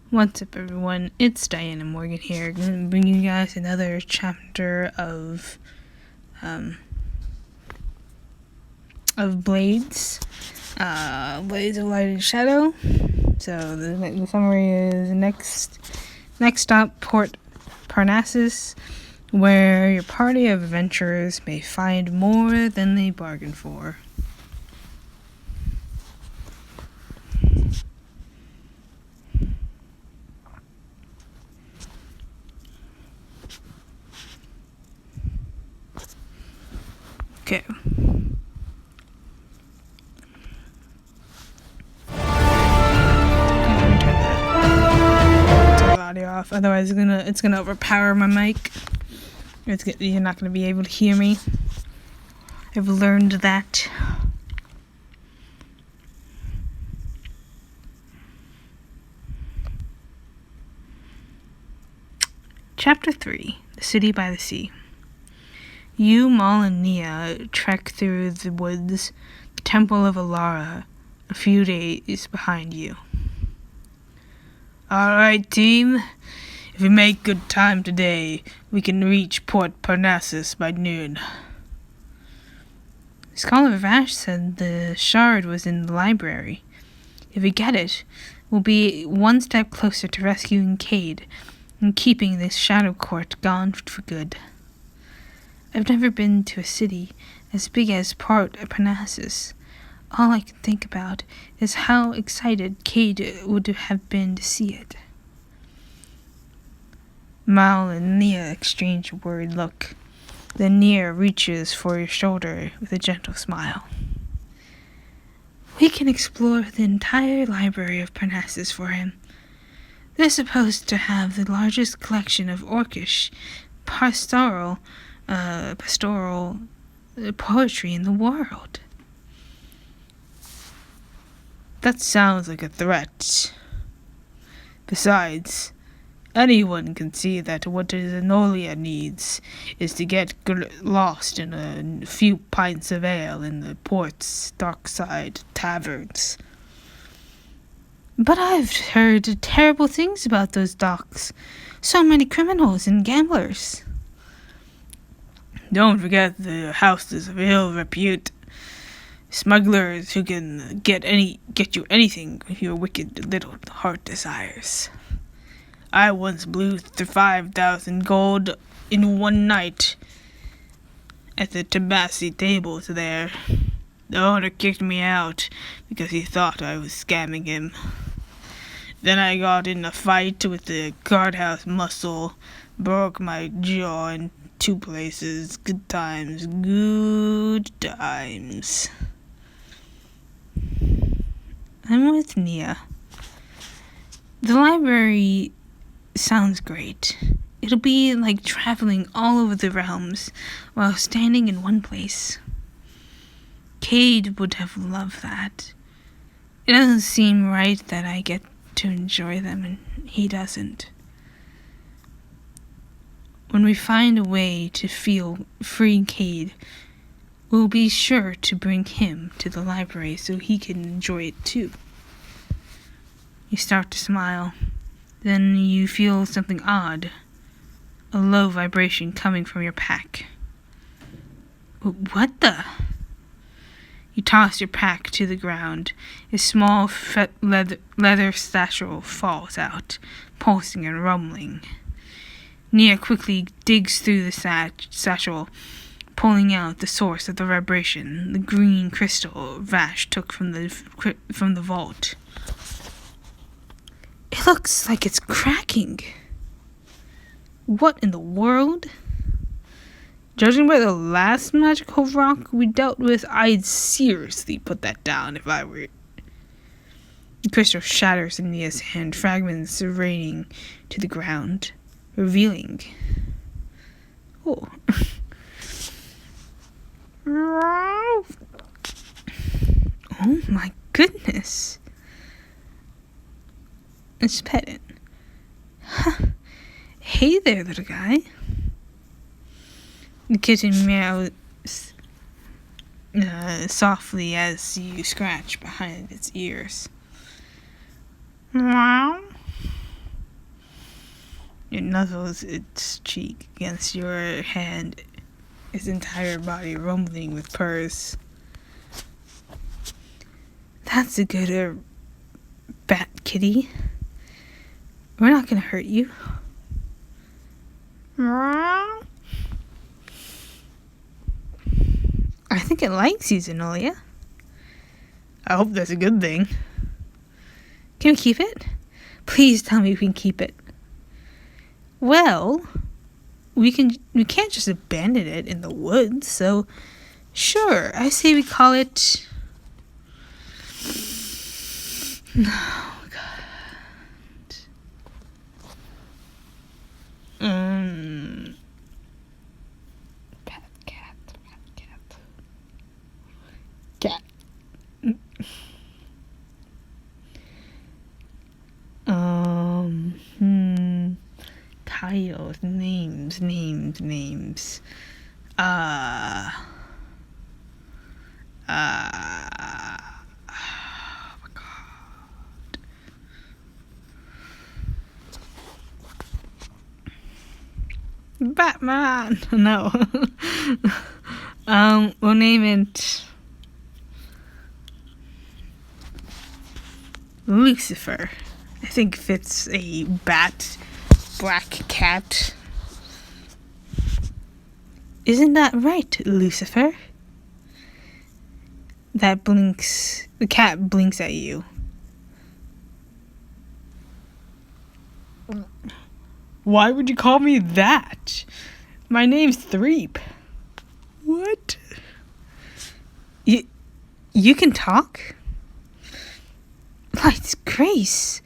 What's up, everyone? It's Diana Morgan here, going to bring you guys another chapter of Blades, Blades of Light and Shadow. So the summary is next stop, Port Parnassus, where your party of adventurers may find more than they bargained for. Okay. Audio off, otherwise it's gonna overpower my mic. You're not gonna be able to hear me. I've learned that. Chapter 3: The City by the Sea. You, Maul, and Nia trek through the woods, the Temple of Alara, a few days behind you. Alright, team. If we make good time today, we can reach Port Parnassus by noon. Scholar Vash said the shard was in the library. If we get it, we'll be one step closer to rescuing Cade and keeping this shadow court gone for good. I've never been to a city as big as Port Parnassus. All I can think about is how excited Cade would have been to see it. Mal and Nia exchange a worried look. Then Nia reaches for your shoulder with a gentle smile. We can explore the entire library of Parnassus for him. They're supposed to have the largest collection of Orcish pastoral poetry in the world. That sounds like a threat. Besides, anyone can see that what Zenolia needs is to get lost in a few pints of ale in the port's dark-side taverns. But I've heard terrible things about those docks. So many criminals and gamblers. Don't forget the houses of ill repute. Smugglers who can get you anything your wicked little heart desires. I once blew 5,000 gold in one night at the Tabassi tables there. The owner kicked me out because he thought I was scamming him. Then I got in a fight with the guardhouse muscle, broke my jaw in 2 places. Good times, good times. I'm with Nia. The library sounds great. It'll be like traveling all over the realms while standing in one place. Cade would have loved that. It doesn't seem right that I get to enjoy them and he doesn't. When we find a way to feel free Cade, we'll be sure to bring him to the library so he can enjoy it too. You start to smile. Then you feel something odd. A low vibration coming from your pack. What the? You toss your pack to the ground. A small leather satchel falls out, pulsing and rumbling. Nia quickly digs through the satchel, pulling out the source of the vibration, the green crystal Vash took from the vault. It looks like it's cracking. What in the world? Judging by the last magical rock we dealt with, I'd seriously put that down if I were. The crystal shatters in Nia's hand, fragments raining to the ground, revealing. Oh. Oh my goodness. It's Pettit. Huh. Hey there, little guy. The kitten meows softly as you scratch behind its ears. Meow. It nuzzles its cheek against your hand, its entire body rumbling with purrs. That's a good bat kitty. We're not gonna hurt you. I think it likes you, Zenolia. I hope that's a good thing. Can we keep it? Please tell me we can keep it. Well, we can't just abandon it in the woods, so sure, I say we call it... Oh, God. Cat. Titles, names. Oh my God. Batman. No. We'll name it Lucifer. I think fits a black cat. Isn't that right, Lucifer? The cat blinks at you. Why would you call me that? My name's Threep. What? You can talk? Light's Grace,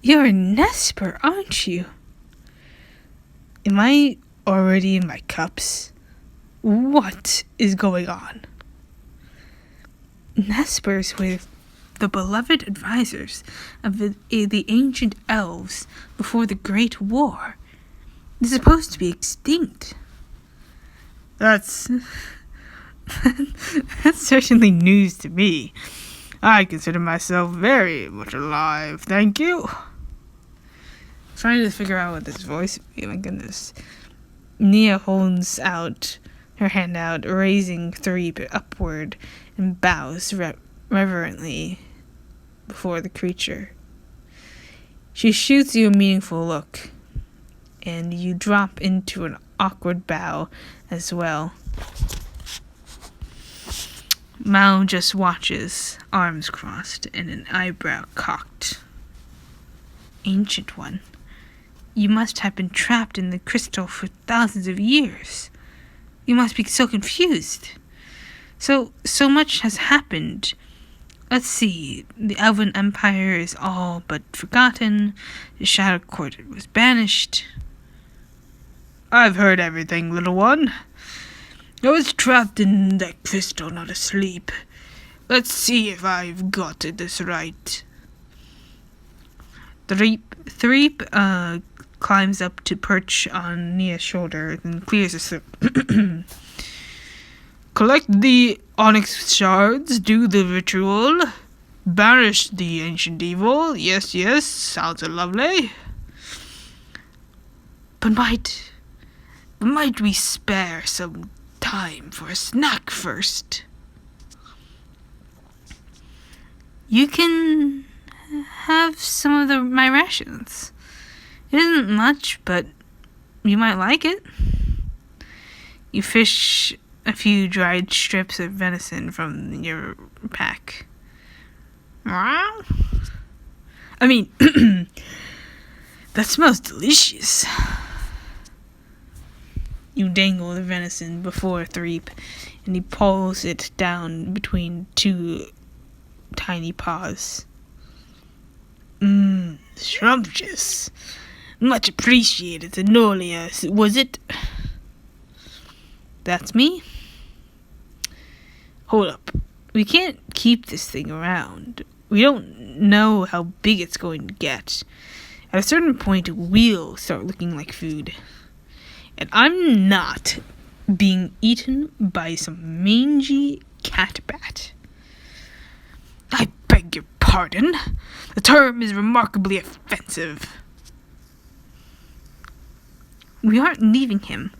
you're a Nesper, aren't you? Am I already in my cups? What is going on? Nespers were the beloved advisors of the ancient elves before the Great War. They're supposed to be extinct. That's certainly news to me. I consider myself very much alive, thank you. Trying to figure out what this voice would be, my goodness. Nia holds out her hand out, raising Threep upward, and bows reverently before the creature. She shoots you a meaningful look, and you drop into an awkward bow as well. Mao just watches, arms crossed and an eyebrow cocked. Ancient One, you must have been trapped in the crystal for thousands of years. You must be so confused. So much has happened. Let's see, the Elven Empire is all but forgotten. The Shadow Court was banished. I've heard everything, little one. I was trapped in that crystal, not asleep. Let's see if I've got this right. Threep climbs up to perch on Nia's shoulder and clears his throat. Collect the onyx shards, do the ritual, banish the ancient evil. Yes, sounds lovely. But might we spare some time for a snack first? You can have some of my rations. It isn't much, but you might like it. You fish a few dried strips of venison from your pack. I mean, that smells delicious. You dangle the venison before Threep, and he pulls it down between two tiny paws. Scrumptious. Much appreciated, Zenolia, was it? That's me? Hold up. We can't keep this thing around. We don't know how big it's going to get. At a certain point, we'll start looking like food. And I'm not being eaten by some mangy catbat. I beg your pardon. The term is remarkably offensive. We aren't leaving him.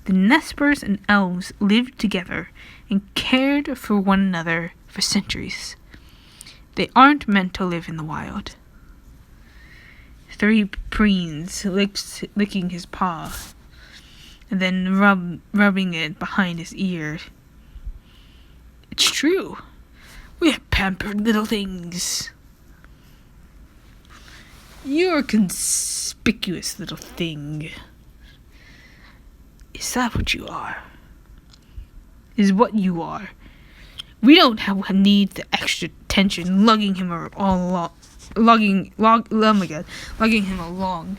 The Nespers and elves lived together and cared for one another for centuries. They aren't meant to live in the wild. 3 preens licking his paw, and then rubbing it behind his ear. It's true. We're pampered little things. You're a conspicuous little thing. Is that what you are? Is what you are. We don't need the extra tension lugging him him along.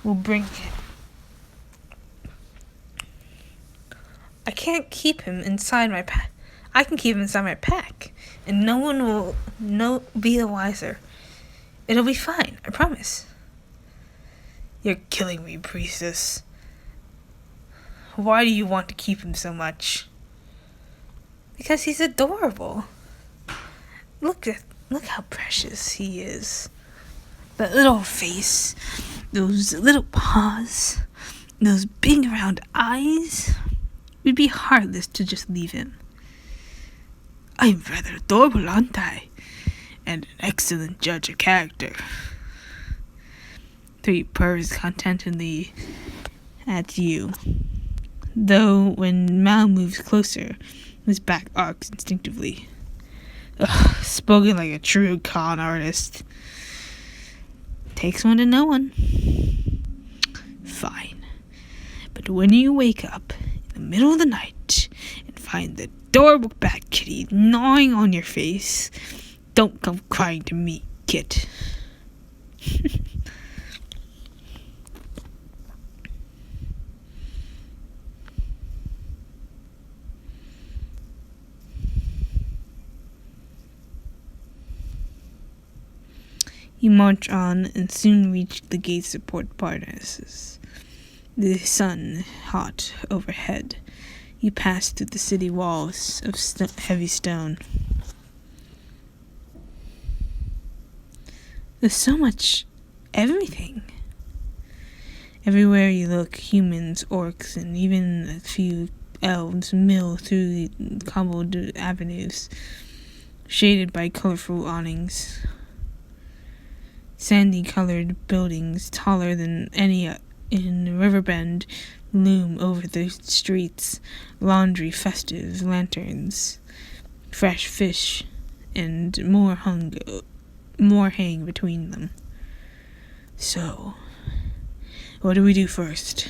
We'll bring it. I can't keep him inside my pack. I can keep him inside my pack, and no one will be the wiser. It'll be fine, I promise. You're killing me, priestess. Why do you want to keep him so much? Because he's adorable. Look how precious he is. That little face, those little paws, those big round eyes. It'd be heartless to just leave him. I'm rather adorable, aren't I? And an excellent judge of character. 3 purrs contentedly at you. Though when Mal moves closer, his back arcs instinctively. Ugh, spoken like a true con artist. Takes one to know one. Fine. But when you wake up in the middle of the night and find the adorable bat kitty gnawing on your face, don't come crying to me, kid. You march on and soon reach the gates of Port Parnassus. The sun hot overhead. You pass through the city walls of heavy stone. There's so much everything. Everywhere you look, humans, orcs, and even a few elves mill through the cobbled avenues, shaded by colorful awnings. Sandy-colored buildings, taller than any in Riverbend, loom over the streets. Laundry, festive lanterns, fresh fish, and more hang between them. So, what do we do first?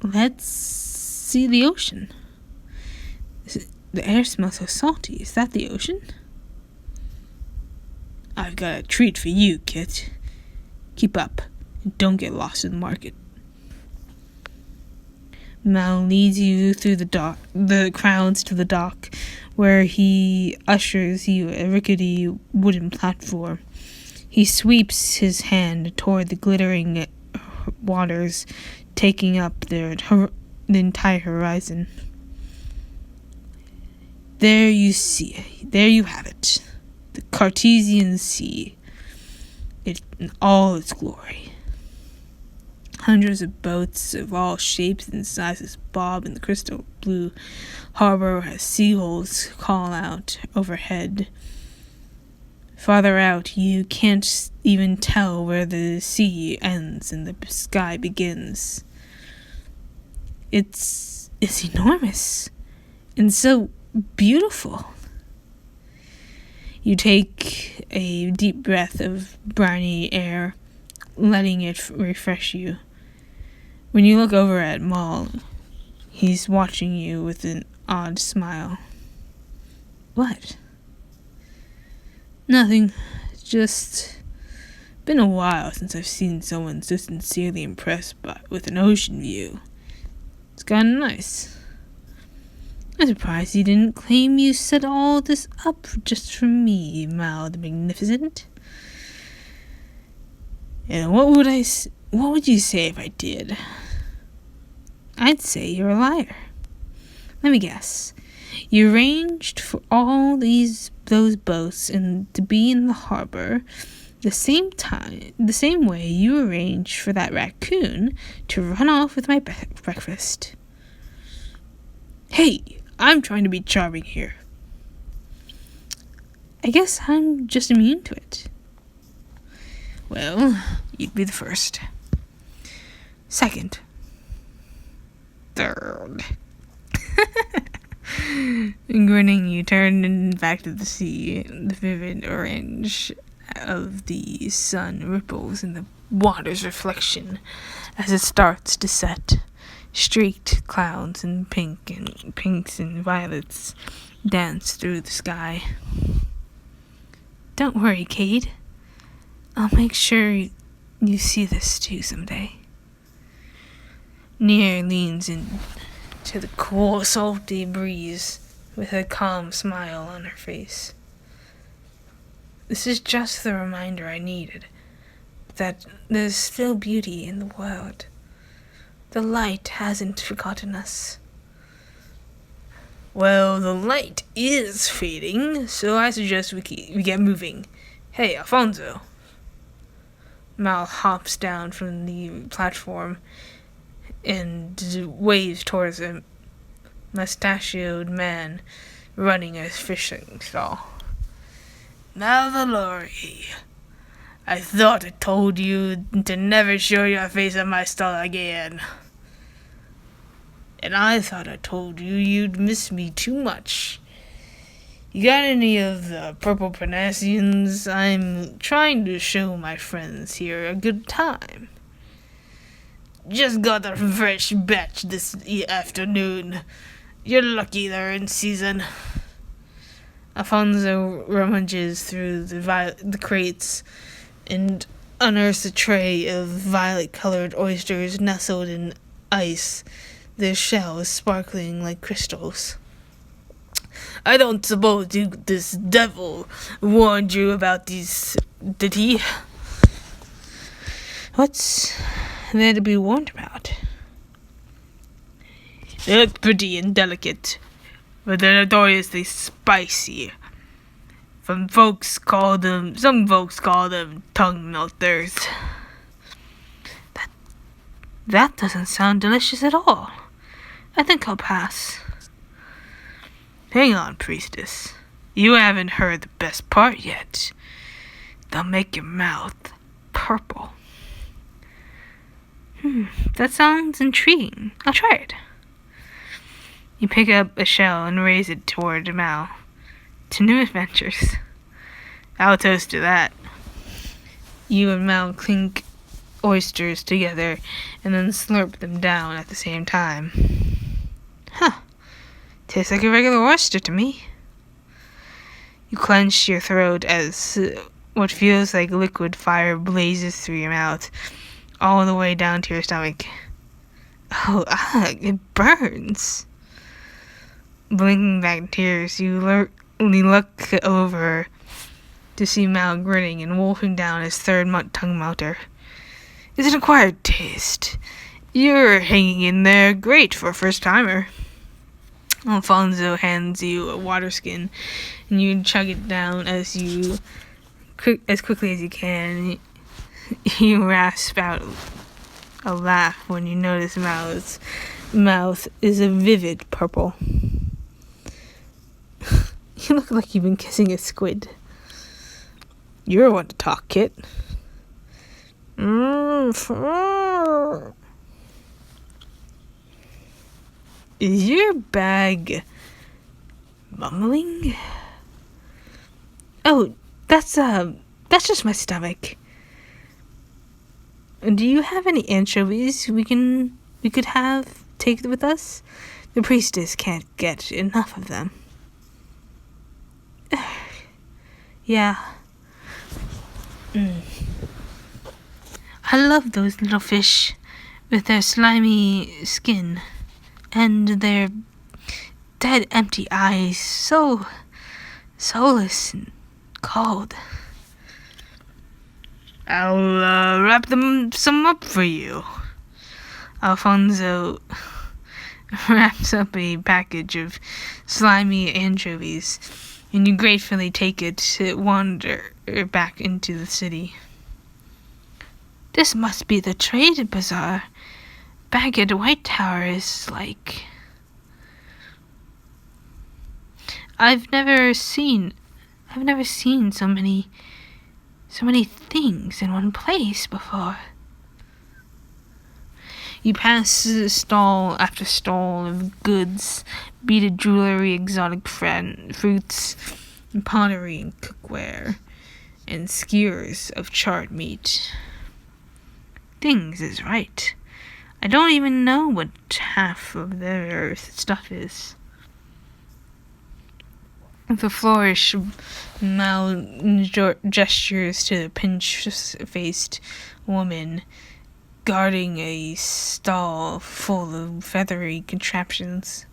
Let's see the ocean. The air smells so salty. Is that the ocean? I've got a treat for you, Kit. Keep up, and don't get lost in the market. Mal leads you through the crowds to the dock, where he ushers you a rickety wooden platform. He sweeps his hand toward the glittering waters, taking up the entire horizon. There you have it. The Cartesian Sea, in all its glory. Hundreds of boats of all shapes and sizes bob in the crystal blue harbor as seagulls call out overhead. Farther out, you can't even tell where the sea ends and the sky begins. It's enormous and so beautiful. You take a deep breath of briny air, letting it refresh you. When you look over at Maul, he's watching you with an odd smile. What? Nothing. Just been a while since I've seen someone so sincerely impressed with an ocean view. It's kinda nice. I'm surprised you didn't claim you set all this up just for me, Mal the Magnificent. And what would you say if I did? I'd say you're a liar. Let me guess. You arranged for all those boats and to be in the harbor The same way you arranged for that raccoon to run off with my breakfast. Hey, I'm trying to be charming here. I guess I'm just immune to it. Well, you'd be the first. Second. Third. Grinning, you turn back to the sea. The vivid orange of the sun ripples in the water's reflection as it starts to set. Streaked clouds in pinks and violets dance through the sky. Don't worry, Cade. I'll make sure you see this too someday. Nia leans in to the cool, salty breeze with a calm smile on her face. This is just the reminder I needed, that there's still beauty in the world. The light hasn't forgotten us. Well, the light is fading, so I suggest we get moving. Hey, Alfonso. Mal hops down from the platform and waves towards a mustachioed man running a fishing stall. Now the lorry. I thought I told you to never show your face at my stall again. And I thought I told you you'd miss me too much. You got any of the purple Parnassians? I'm trying to show my friends here a good time. Just got a fresh batch this afternoon. You're lucky they're in season. Alfonso rummages through the crates and unearths a tray of violet-colored oysters nestled in ice, their shells sparkling like crystals. I don't suppose this devil warned you about these, did he? What's there to be warned about? They look pretty and delicate, but they're notoriously spicy. Some folks call them tongue melters. That doesn't sound delicious at all. I think I'll pass. Hang on, priestess. You haven't heard the best part yet. They'll make your mouth purple. That sounds intriguing. I'll try it. You pick up a shell and raise it toward Mal. To new adventures. I'll toast to that. You and Mal clink oysters together and then slurp them down at the same time. Huh. Tastes like a regular oyster to me. You clench your throat as what feels like liquid fire blazes through your mouth, all the way down to your stomach. Oh, it burns. Blinking back tears, you look over to see Mal grinning and wolfing down his third tongue melter. It's an acquired taste. You're hanging in there great for a first-timer. Alfonso hands you a water skin, and you chug it down as quickly as you can. You rasp out a laugh when you notice Mal's mouth is a vivid purple. You look like you've been kissing a squid. You're one to talk, Kit. Is your bag mumbling? Oh, that's just my stomach. Do you have any anchovies we could take with us? The priestess can't get enough of them. Yeah. I love those little fish with their slimy skin and their dead empty eyes, so soulless and cold. I'll wrap some up for you. Alfonso wraps up a package of slimy anchovies and you gratefully take it to wander back into the city. This must be the trade bazaar. Back at White Tower is like... I've never seen so many things in one place before. You pass stall after stall of goods, beaded jewelry, exotic fruits, pottery and cookware, and skewers of charred meat. Things is right. I don't even know what half of their stuff is. With a flourish, Mal gestures to the pinch-faced woman guarding a stall full of feathery contraptions.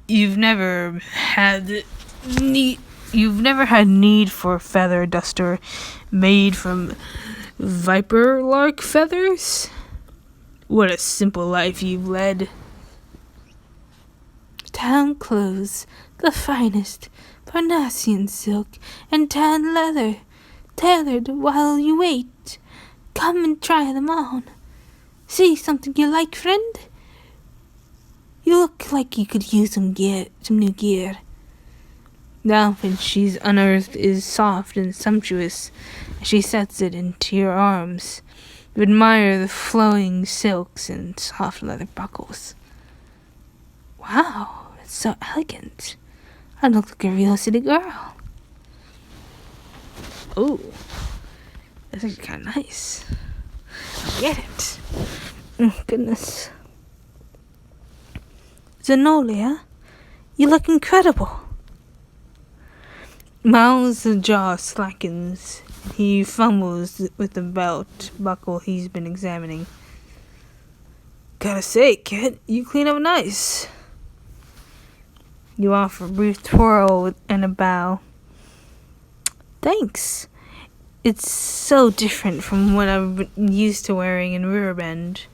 You've never had need for a feather duster made from viper-lark feathers? What a simple life you've led. Town clothes, the finest, Parnassian silk and tan leather, tailored while you wait. Come and try them on. See something you like, friend? You look like you could use some new gear. The outfit she's unearthed is soft and sumptuous as she sets it into your arms. You admire the flowing silks and soft leather buckles. Wow, it's so elegant. I look like a real city girl. Oh, that's actually kind of nice. I get it. Oh, goodness. Zenolia, you look incredible. Mal's jaw slackens. He fumbles with the belt buckle he's been examining. Gotta say, kid, you clean up nice. You offer a brief twirl and a bow. Thanks. It's so different from what I've been used to wearing in Riverbend.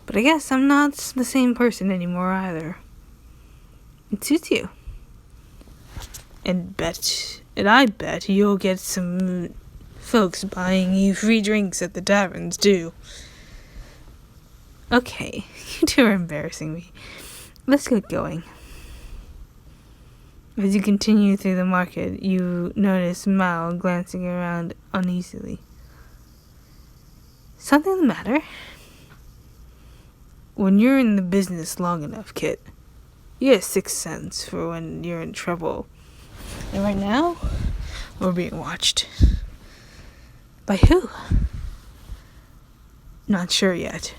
But I guess I'm not the same person anymore either. It suits you. And I bet you'll get some folks buying you free drinks at the taverns too. Okay, you two are embarrassing me. Let's get going. As you continue through the market, you notice Mal glancing around uneasily. Something the matter? When you're in the business long enough, Kit, you get a sixth sense for when you're in trouble. And right now, we're being watched. By who? Not sure yet.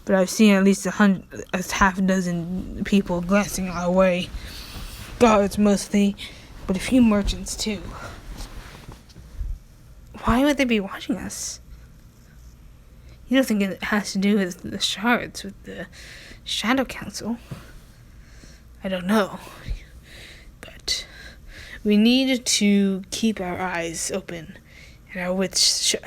But I've seen at least a half a dozen people glancing our way. Guards mostly, but a few merchants too. Why would they be watching us? You don't think it has to do with the shards, with the Shadow Council? I don't know. But we need to keep our eyes open and our wits shut.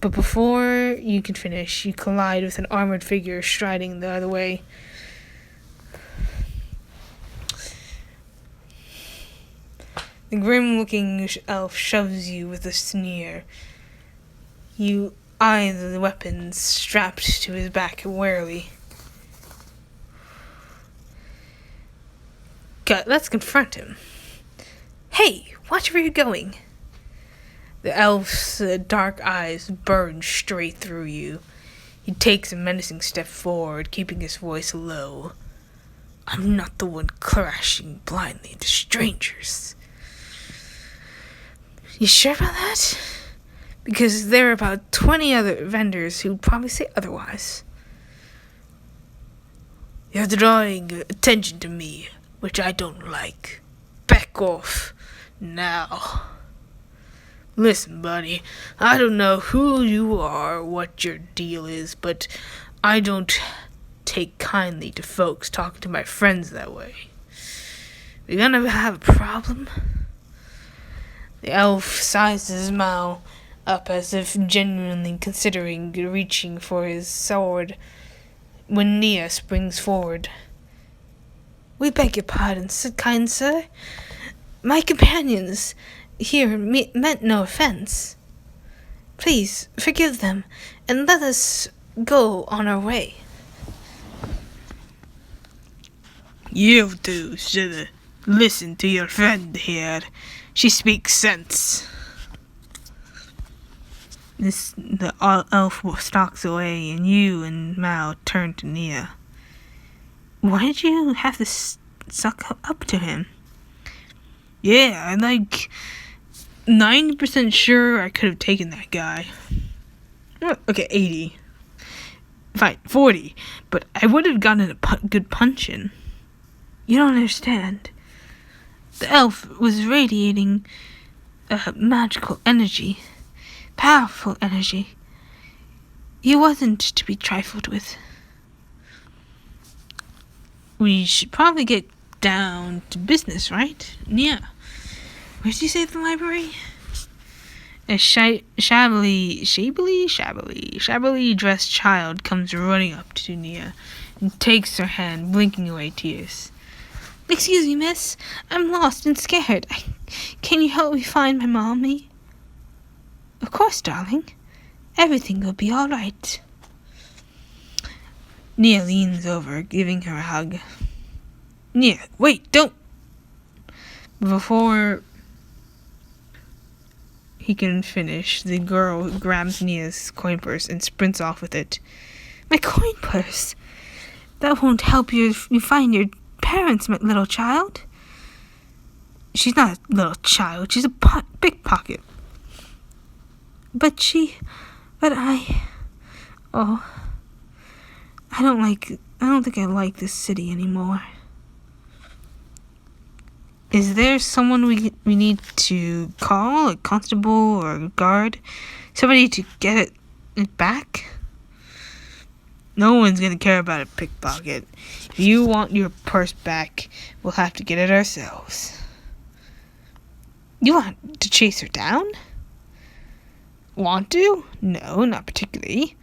But before you can finish, you collide with an armored figure striding the other way. The grim-looking elf shoves you with a sneer. You eye the weapons strapped to his back warily. Let's confront him. Hey, watch where you're going. The elf's dark eyes burn straight through you. He takes a menacing step forward, keeping his voice low. I'm not the one crashing blindly into strangers. You sure about that? Because there are about 20 other vendors who'd probably say otherwise. You're drawing attention to me, which I don't like. Back off, now. Listen, buddy, I don't know who you are or what your deal is, but I don't take kindly to folks talking to my friends that way. We gonna have a problem? The elf sizes his mouth up as if genuinely considering reaching for his sword when Nia springs forward. We beg your pardon, kind sir. My companions here meant no offense. Please, forgive them, and let us go on our way. You two should listen to your friend here. She speaks sense. The elf stalks away, and you and Mao turn to Nia. Why did you have to suck up to him? Yeah, I'm like 90% sure I could have taken that guy. Okay, 80. Fine, 40. But I would have gotten a good punch in. You don't understand. The elf was radiating magical energy. Powerful energy. He wasn't to be trifled with. We should probably get down to business, right? Yeah. Where did you say the library? A shabbily dressed child comes running up to Nia and takes her hand, blinking away tears. Excuse me, miss. I'm lost and scared. Can you help me find my mommy? Of course, darling. Everything will be all right. Nia leans over, giving her a hug. Nia, wait, don't! Before he can finish, the girl grabs Nia's coin purse and sprints off with it. My coin purse? That won't help you find your parents, my little child. She's not a little child, she's a pickpocket. I don't think I like this city anymore. Is there someone we need to call? A constable or a guard? Somebody to get it back? No one's gonna care about a pickpocket. If you want your purse back, we'll have to get it ourselves. You want to chase her down? Want to? No, not particularly.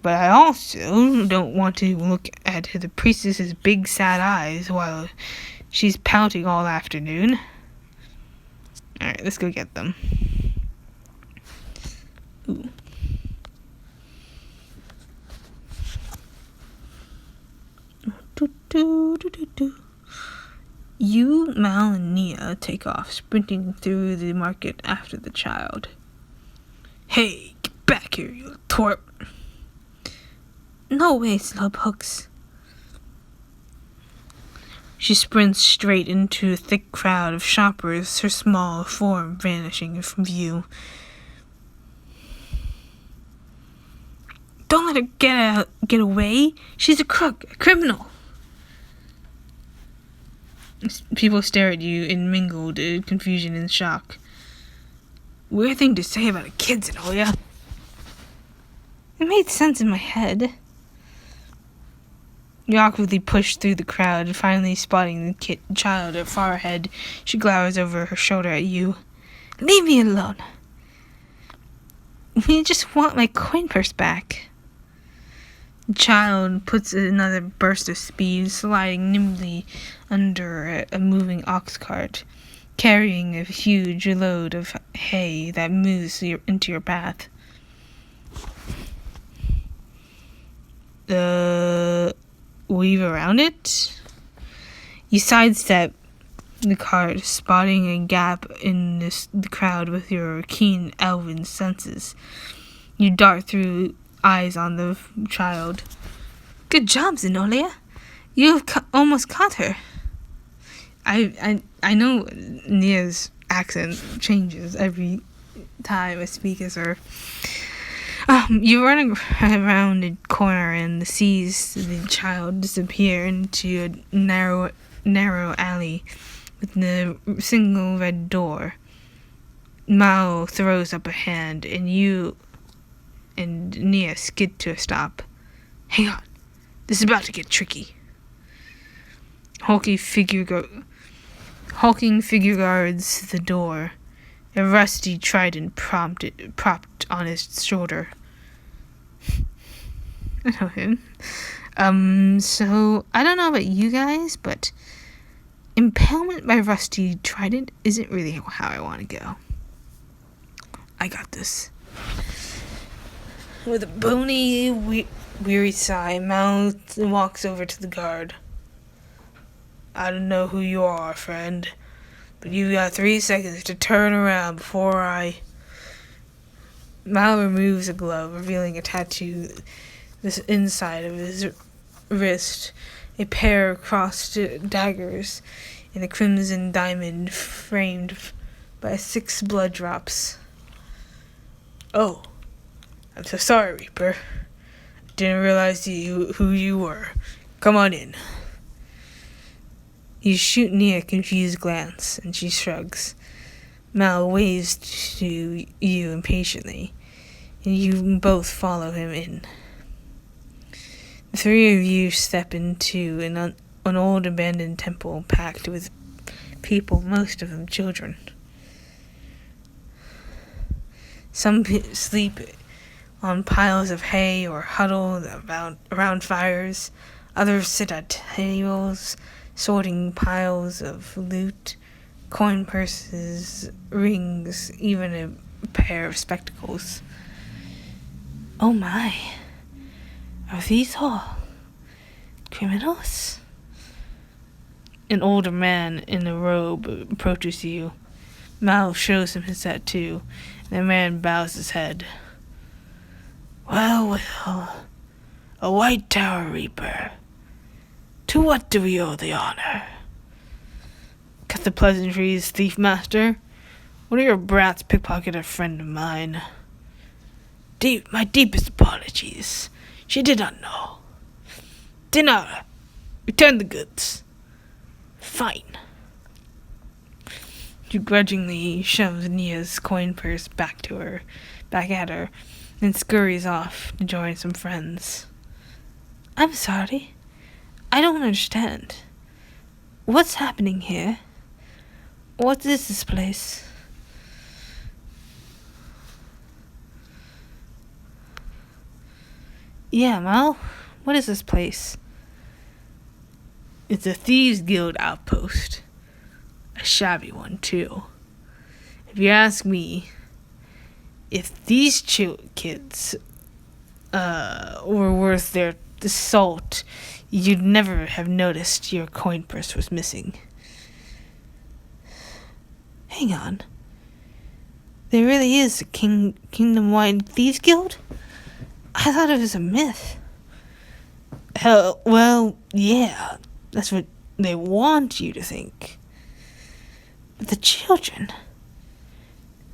But I also don't want to look at the priestess's big sad eyes while she's pouting all afternoon. Alright, let's go get them. Ooh. You, Mal, and Nia take off, sprinting through the market after the child. Hey, get back here, you twerp. No way, Slowpokes. She sprints straight into a thick crowd of shoppers, her small form vanishing from view. Don't let her get away. She's a crook, a criminal. People stare at you in mingled confusion and shock. Weird thing to say about a kid, Zenolia. It made sense in my head. You awkwardly push through the crowd, and finally spotting the child far ahead, she glowers over her shoulder at you. Leave me alone. We just want my coin purse back. The child puts another burst of speed, sliding nimbly under a moving ox cart, carrying a huge load of hay that moves into your path. Weave around it. You sidestep the cart, spotting a gap in the crowd with your keen elven senses. You dart through, eyes on the child. Good job, Zenolia. You've almost caught her. I know Nia's accent changes every time I speak as her. You run around a corner and sees the child disappear into a narrow alley with the single red door. Mao throws up a hand, and you and Nia skid to a stop. Hang on. This is about to get tricky. Hulking figure guards the door, a rusty trident propped on his shoulder. I know him. So, I don't know about you guys, but Impalement by rusty trident isn't really how I want to go. I got this. With a bony, weary sigh, Mal walks over to the guard. I don't know who you are, friend, but you've got 3 seconds to turn around before I... Mal removes a glove, revealing a tattoo this inside of his wrist, a pair of crossed daggers in a crimson diamond framed by 6 blood drops. Oh, I'm so sorry, Reaper. I didn't realize who you were. Come on in. You shoot Nia a confused glance, and she shrugs. Mal waves to you impatiently, and you both follow him in. The 3 of you step into an old abandoned temple packed with people, most of them children. Some sleep on piles of hay or huddle around fires. Others sit at tables, sorting piles of loot, coin purses, rings, even a pair of spectacles. Oh my, are these all criminals? An older man in a robe approaches you. Mal shows him his tattoo, and the man bows his head. Well, a White Tower Reaper. To what do we owe the honor? Cut the pleasantries, thief master. One of your brats pickpocketed a friend of mine. My deepest apologies. She did not know. Dinara, return the goods. Fine. She grudgingly shoves Nia's coin purse back at her, and scurries off to join some friends. I'm sorry. I don't understand. What's happening here? What is this place? Yeah, Mal, what is this place? It's a Thieves' Guild outpost. A shabby one, too. If you ask me, if these kids were worth their salt, you'd never have noticed your coin purse was missing. Hang on. There really is a kingdom-wide Thieves' Guild? I thought it was a myth. Well, yeah, that's what they want you to think. But the children,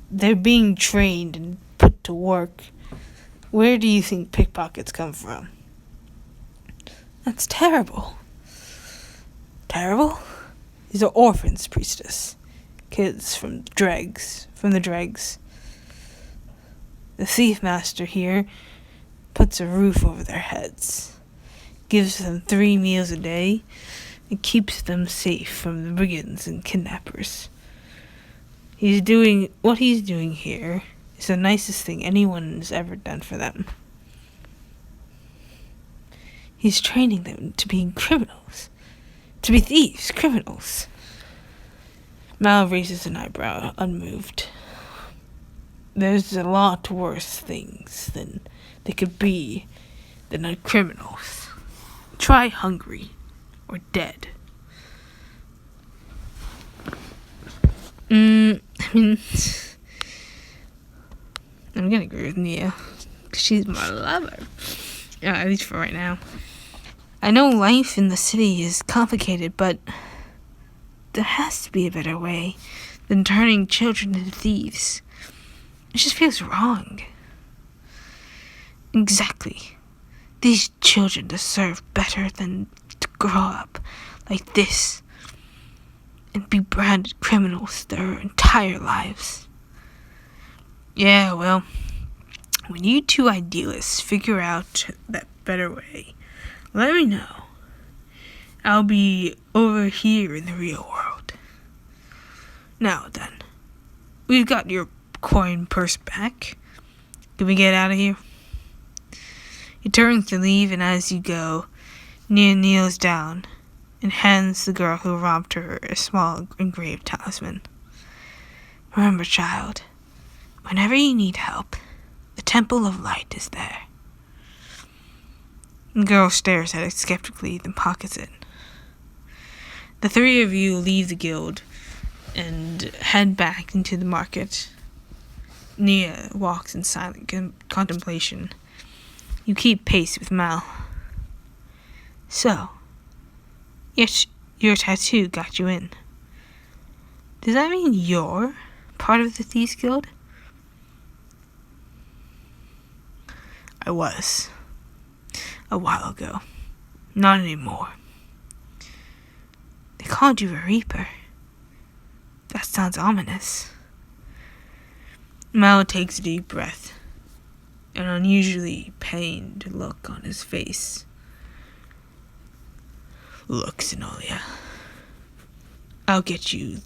they're being trained and put to work. Where do you think pickpockets come from? That's terrible. Terrible? These are orphans, priestess. Kids from the dregs. The thief master here puts a roof over their heads, gives them 3 meals a day, and keeps them safe from the brigands and kidnappers. What he's doing here is the nicest thing anyone's ever done for them. He's training them to be criminals. To be thieves, criminals. Mal raises an eyebrow, unmoved. There's a lot worse things than they could be than criminals. Try hungry or dead. I'm gonna agree with Nia. She's my lover. Yeah, at least for right now. I know life in the city is complicated, but there has to be a better way than turning children into thieves. It just feels wrong. Exactly. These children deserve better than to grow up like this and be branded criminals their entire lives. Yeah, well, when you 2 idealists figure out that better way, let me know. I'll be over here in the real world. Now then, we've got your coin purse back. Can we get out of here? He turns to leave, and as you go, Nia kneels down and hands the girl who robbed her a small engraved talisman. Remember, child, whenever you need help, the Temple of Light is there. The girl stares at it skeptically, then pockets it. The three of you leave the guild and head back into the market. Nia walks in silent contemplation. You keep pace with Mal. So, your tattoo got you in. Does that mean you're part of the Thieves Guild? I was. A while ago. Not anymore. They called you a Reaper. That sounds ominous. Mal takes a deep breath, an unusually pained look on his face. Look, Zenolia. I'll get you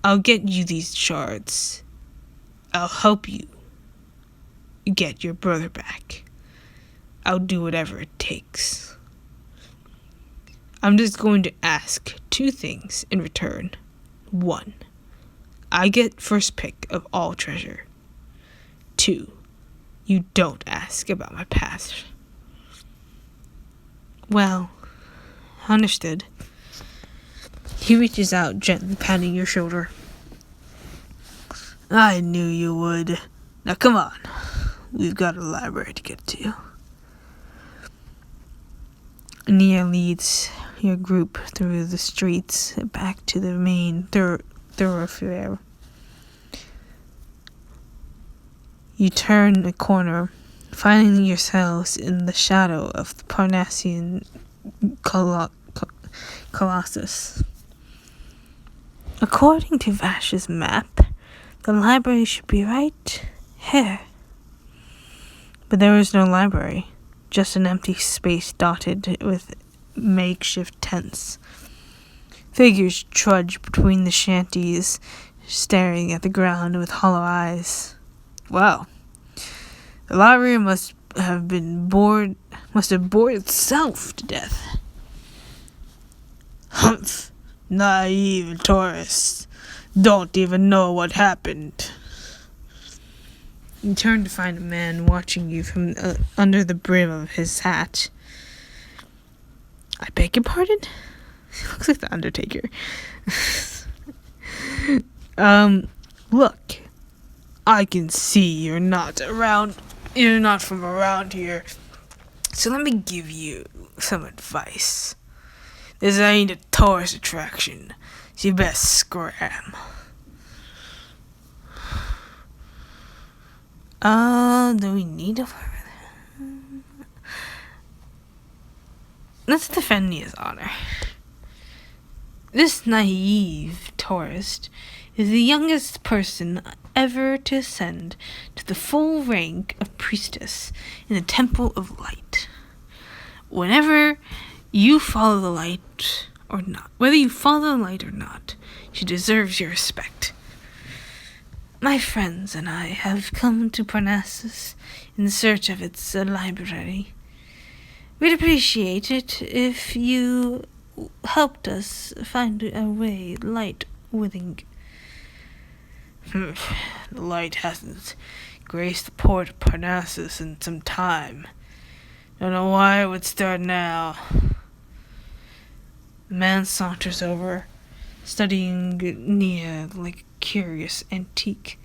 these shards. I'll help you get your brother back. I'll do whatever it takes. I'm just going to ask 2 things in return. 1, I get first pick of all treasure. 2, you don't ask about my past. Well, understood. He reaches out, gently patting your shoulder. I knew you would. Now come on. We've got a library to get to. Nia leads your group through the streets back to the main thoroughfare. You turn a corner, finding yourselves in the shadow of the Parnassian Colossus. According to Vash's map, the library should be right here. But there is no library, just an empty space dotted with makeshift tents. Figures trudge between the shanties, staring at the ground with hollow eyes. Wow. The library must have bored itself to death. Humph. Naive tourists. Don't even know what happened. You turn to find a man watching you from under the brim of his hat. I beg your pardon? He looks like the Undertaker. Look. I can see you're not from around here. So let me give you some advice. This ain't a tourist attraction, so you best scram. Do we need to... Let's defend Nia's honor. This naive tourist is the youngest person ever to ascend to the full rank of priestess in the Temple of Light. Whenever you follow the light or not, whether you follow the light or not, she deserves your respect. My friends and I have come to Parnassus in search of its library. We'd appreciate it if you helped us find a way light willing. The light hasn't graced the port of Parnassus in some time. Don't know why it would start now. The man saunters over, studying Nia like a curious antique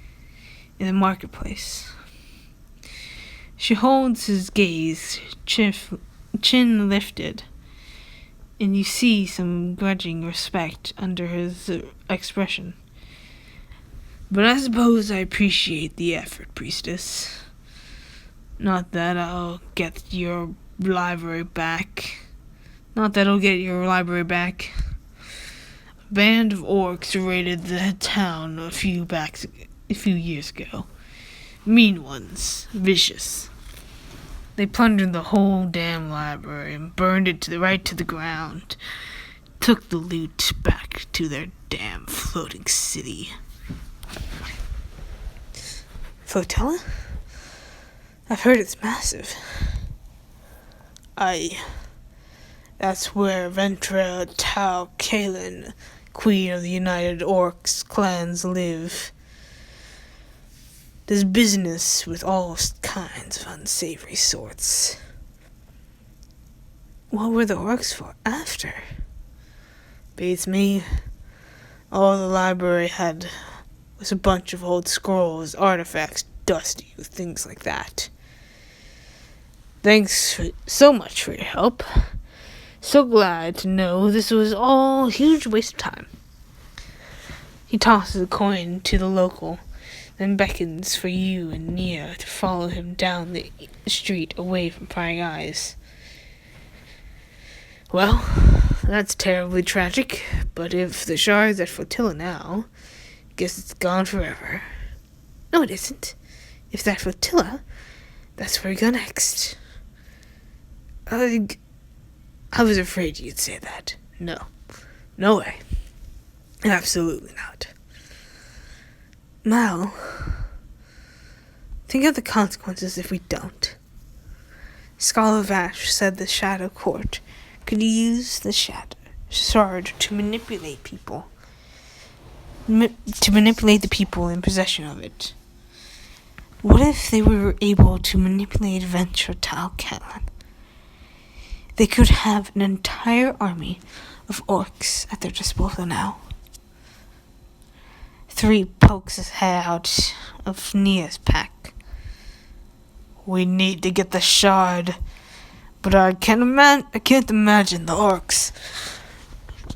in the marketplace. She holds his gaze, chin lifted, and you see some grudging respect under his expression. But I suppose I appreciate the effort, priestess. Not that I'll get your library back. A band of orcs raided the town a few years ago. Mean ones, vicious. They plundered the whole damn library and burned it right to the ground. Took the loot back to their damn floating city. Flotilla? I've heard it's massive. I That's where Ventra Tau Kalen, Queen of the United Orcs clans, live. Does business with all kinds of unsavory sorts. What were the orcs for after? Beats me. All the library had was a bunch of old scrolls, artifacts, dusty with things like that. Thanks so much for your help. So glad to know this was all a huge waste of time. He tosses a coin to the local, then beckons for you and Nia to follow him down the street away from prying eyes. Well, that's terribly tragic, but if the shard's at Flotilla now, guess it's gone forever. No, it isn't. If that Flotilla, that's where we go next. I was afraid you'd say that. No. No way. Absolutely not. Mal, think of the consequences if we don't. Scholar Vash said the Shadow Court could use the shard to manipulate people. To manipulate the people in possession of it. What if they were able to manipulate Ventra Tau Kalen? They could have an entire army of orcs at their disposal now. 3 pokes his head out of Nia's pack. We need to get the shard, but I can't imagine the orcs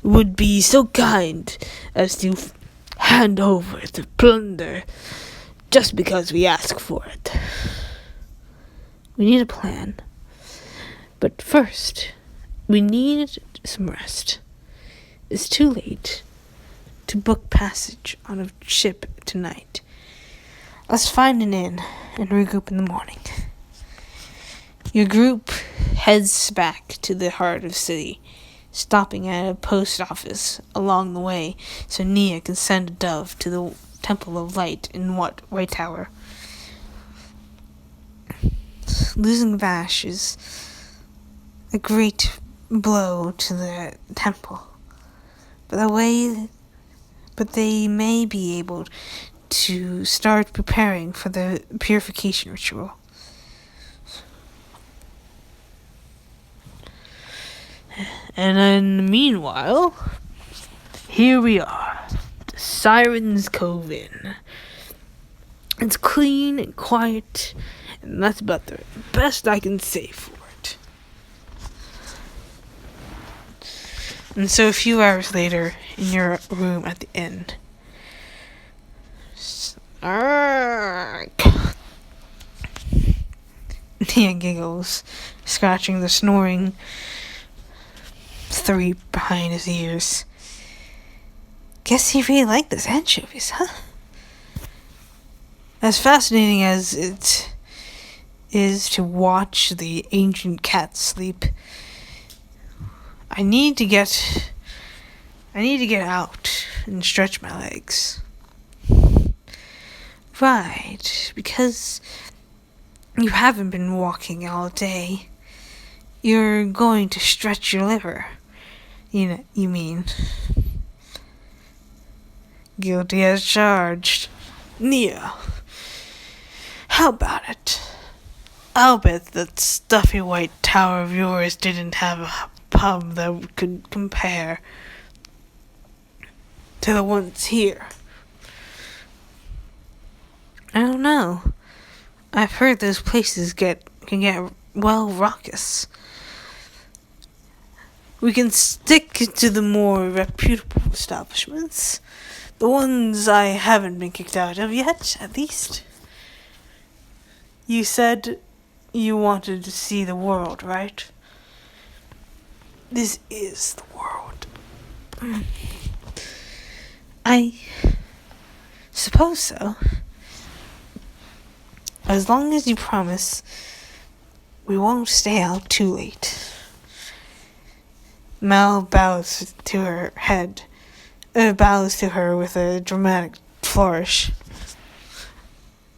would be so kind as to hand over the plunder just because we ask for it. We need a plan. But first, we need some rest. It's too late to book passage on a ship tonight. Let's find an inn and regroup in the morning. Your group heads back to the heart of the city, stopping at a post office along the way so Nia can send a dove to the Temple of Light in White Tower. Losing Vash is a great blow to the temple, but they may be able to start preparing for the purification ritual. And in the meanwhile, here we are, the Siren's Cove Inn. It's clean and quiet, and that's about the best I can say for it. And so a few hours later, in your room at the inn, Nia giggles, scratching the snoring 3 behind his ears. Guess he really liked those anchovies, huh? As fascinating as it is to watch the ancient cat sleep, I need to get out and stretch my legs. Right, because you haven't been walking all day. You're going to stretch your liver. You mean. Guilty as charged. Nia, how about it? I'll bet that stuffy white tower of yours didn't have a pub that could compare to the ones here. I don't know. I've heard those places can get well raucous. We can stick to the more reputable establishments. The ones I haven't been kicked out of yet, at least. You said you wanted to see the world, right? This is the world. I suppose so. As long as you promise we won't stay out too late. Mal bows to her with a dramatic flourish.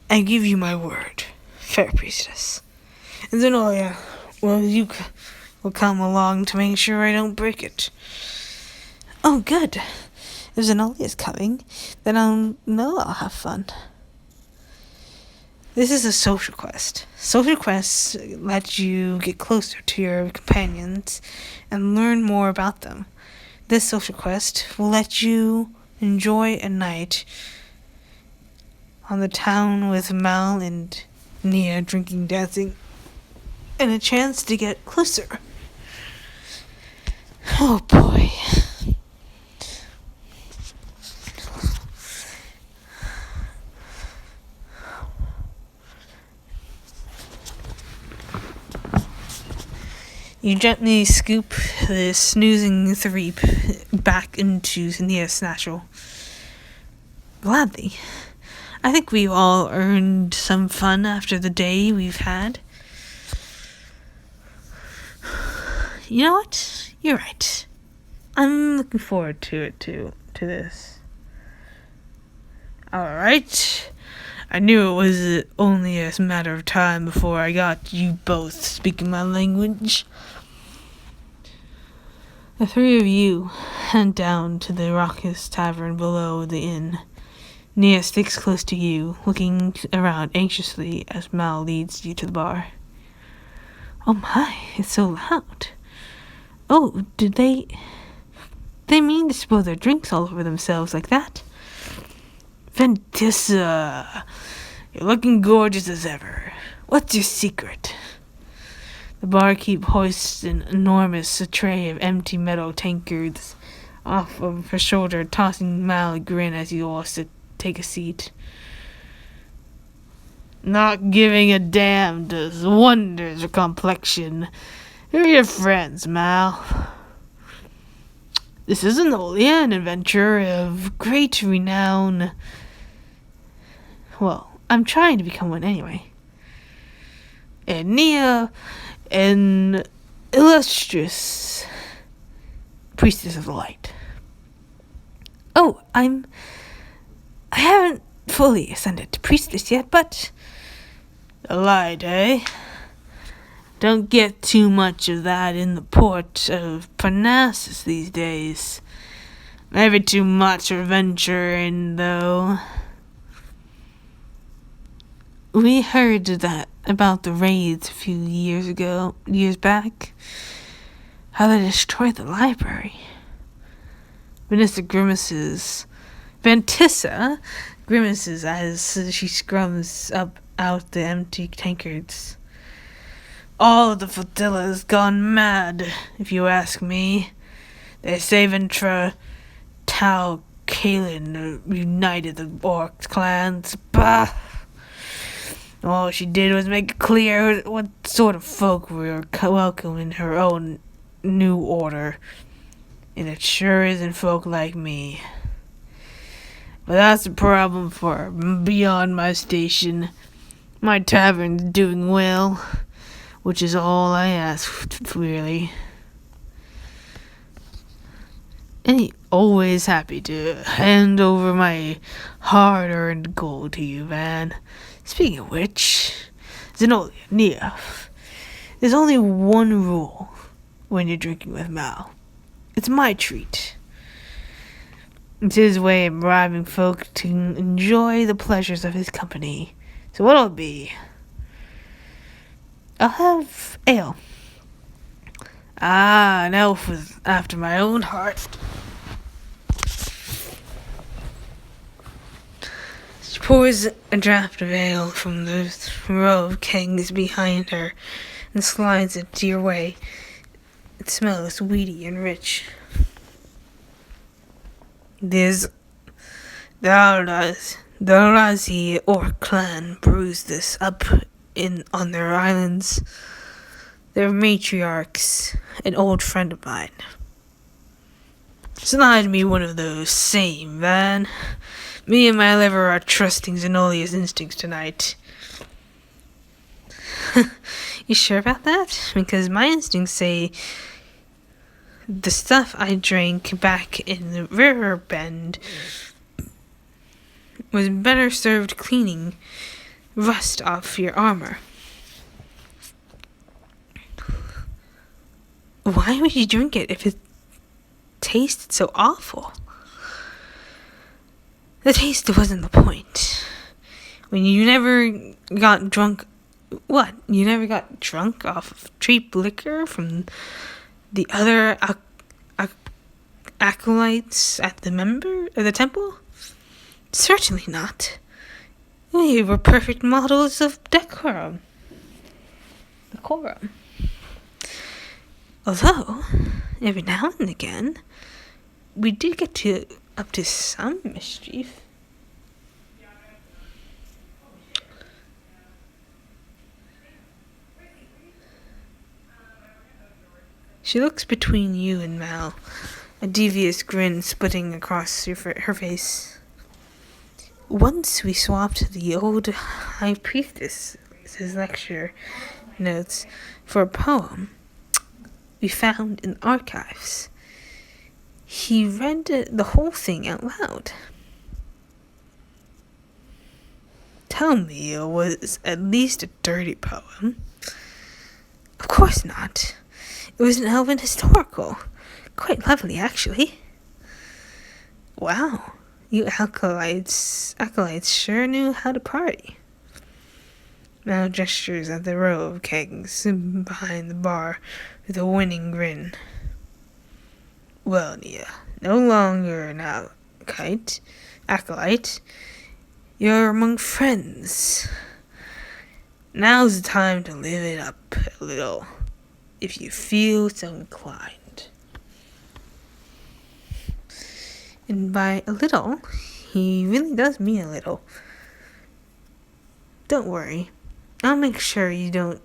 I give you my word, fair priestess. And Zenolia, well, will come along to make sure I don't break it. Oh, good. If Zenolia is coming, then I'll know I'll have fun. This is a social quest. Social quests let you get closer to your companions and learn more about them. This social quest will let you enjoy a night on the town with Mal and Nia drinking, dancing, and a chance to get closer. Oh boy. You gently scoop the snoozing threep back into Nia's snatchel. Gladly. I think we've all earned some fun after the day we've had. You know what? You're right. I'm looking forward to this. Alright. I knew it was only a matter of time before I got you both speaking my language. The three of you head down to the raucous tavern below the inn. Nia sticks close to you, looking around anxiously as Mal leads you to the bar. Oh my, it's so loud. Oh, did they mean to spill their drinks all over themselves like that? Ventissa, you're looking gorgeous as ever. What's your secret? The barkeep hoists an enormous tray of empty metal tankards off of her shoulder, tossing Mal a grin as you all take a seat. Not giving a damn does wonders for complexion. Who are your friends, Mal? This is Zenolia, an adventurer of great renown. Well, I'm trying to become one anyway. And Nia, an illustrious priestess of the light. Oh, I haven't fully ascended to priestess yet, but the light, eh? Don't get too much of that in the port of Parnassus these days. Maybe too much adventuring, though. We heard that about the raids a few years back. How they destroyed the library. Ventissa grimaces as she scrums up out the empty tankards. All of the flotilla's gone mad, if you ask me. They say Ventra, Tau, Kalin united the orc clans. Bah! All she did was make it clear what sort of folk we were welcome in her own new order. And it sure isn't folk like me. But that's a problem for beyond my station. My tavern's doing well, which is all I ask, really. And always happy to hand over my hard-earned gold to you, Van. Speaking of which, Zenolia, Nia, there's only one rule when you're drinking with Mal. It's my treat. It's his way of bribing folk to enjoy the pleasures of his company. So what'll it be? I'll have ale. Ah, an elf was after my own heart. She pours a draught of ale from the row of kegs behind her and slides it to your way. It smells weedy and rich. The Arazi orc clan brews this up on their islands. Their matriarchs, an old friend of mine. Slide me one of those same, Van. Me and my liver are trusting Zenolia's instincts tonight. You sure about that? Because my instincts say the stuff I drank back in the river bend was better served cleaning rust off your armor. Why would you drink it if it tasted so awful? The taste wasn't the point. When you never got drunk... What? You never got drunk off of cheap liquor from the other acolytes at the temple? Certainly not. We were perfect models of decorum. Although, every now and again, we did get up to some mischief. She looks between you and Mal, a devious grin splitting across her face. Once we swapped the old high priestess's lecture notes for a poem we found in archives. He read the whole thing out loud. Tell me it was at least a dirty poem. Of course not. It was an elven historical. Quite lovely, actually. Wow, you acolytes sure knew how to party. Mal gestures at the row of kegs behind the bar with a winning grin. Well, Nia, no longer an acolyte. You're among friends. Now's the time to live it up a little, if you feel so inclined. And by a little, he really does mean a little. Don't worry. I'll make sure you don't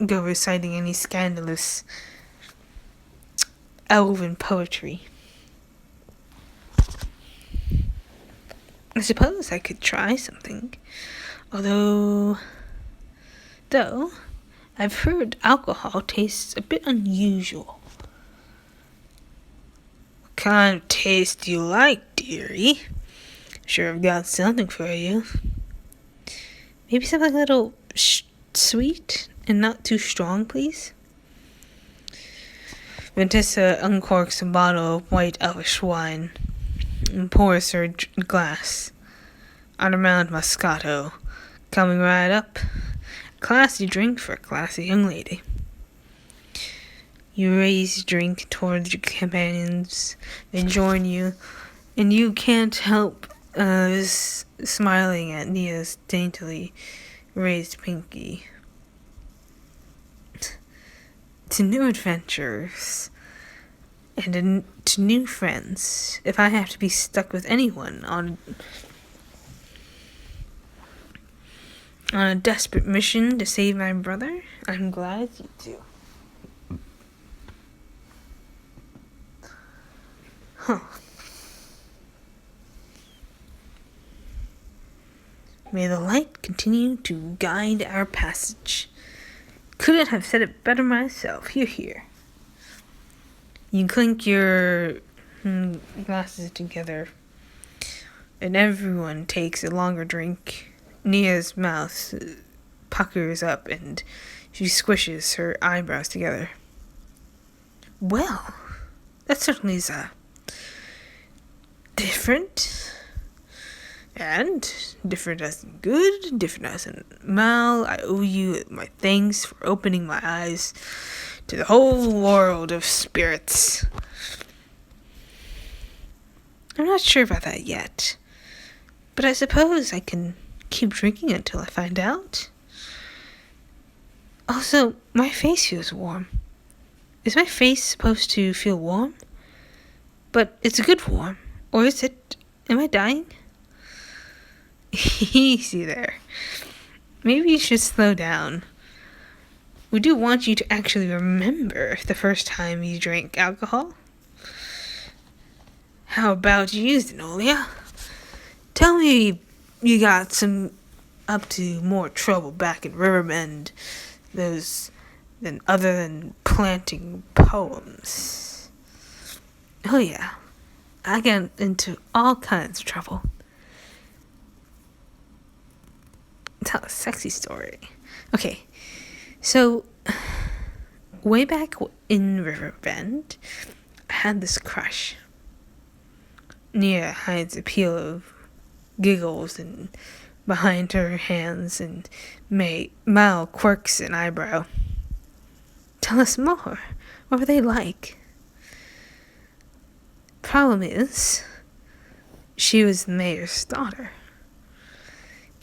go reciting any scandalous elven poetry. I suppose I could try something. Though I've heard alcohol tastes a bit unusual. What kind of taste do you like, dearie? Sure, I've got something for you. Maybe something a little sweet and not too strong, please. Ventessa uncorks a bottle of white elvish wine and pours her a glass. On a round Moscato, coming right up. Classy drink for a classy young lady. You raise your drink towards your companions. They join you, and you can't help smiling at Nia's daintily raised pinky. To new adventures and to new friends. If I have to be stuck with anyone on a desperate mission to save my brother, I'm glad you do. Huh. May the light continue to guide our passage. Couldn't have said it better myself. Here. You clink your glasses together, and everyone takes a longer drink. Nia's mouth puckers up, and she squishes her eyebrows together. Well, that certainly is different. And different as in good, different as in mal. I owe you my thanks for opening my eyes to the whole world of spirits. I'm not sure about that yet, but I suppose I can keep drinking until I find out. Also, my face feels warm. Is my face supposed to feel warm? But it's a good warm. Or is it? Am I dying? Easy there. Maybe you should slow down. We do want you to actually remember the first time you drank alcohol. How about you, Zenolia? Tell me you got some up to more trouble back in Riverbend other than planting poems. Oh yeah, I got into all kinds of trouble. Tell a sexy story. Okay, so way back in Riverbend, I had this crush. Nia hides a peal of giggles and behind her hands, and Mal quirks an eyebrow. Tell us more. What were they like? Problem is, she was the mayor's daughter.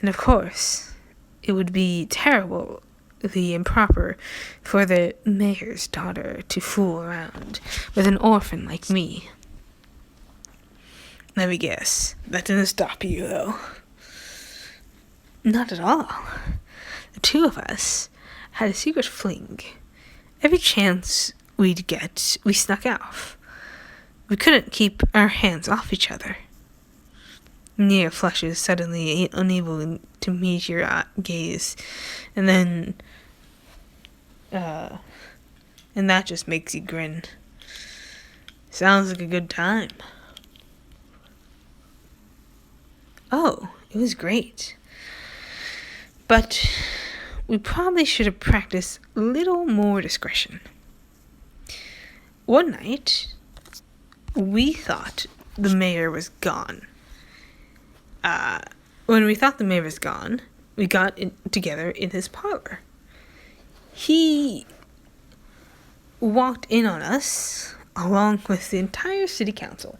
And of course, it would be terribly improper for the mayor's daughter to fool around with an orphan like me. Let me guess, that didn't stop you, though. Not at all. The two of us had a secret fling. Every chance we'd get, we snuck off. We couldn't keep our hands off each other. Nia flushes, suddenly unable to meet your gaze, and then, and that just makes you grin. Sounds like a good time. Oh, it was great. But we probably should have practiced a little more discretion. One night, we thought the mayor was gone. When we thought the mayor was gone, we got together in his parlor. He walked in on us, along with the entire city council.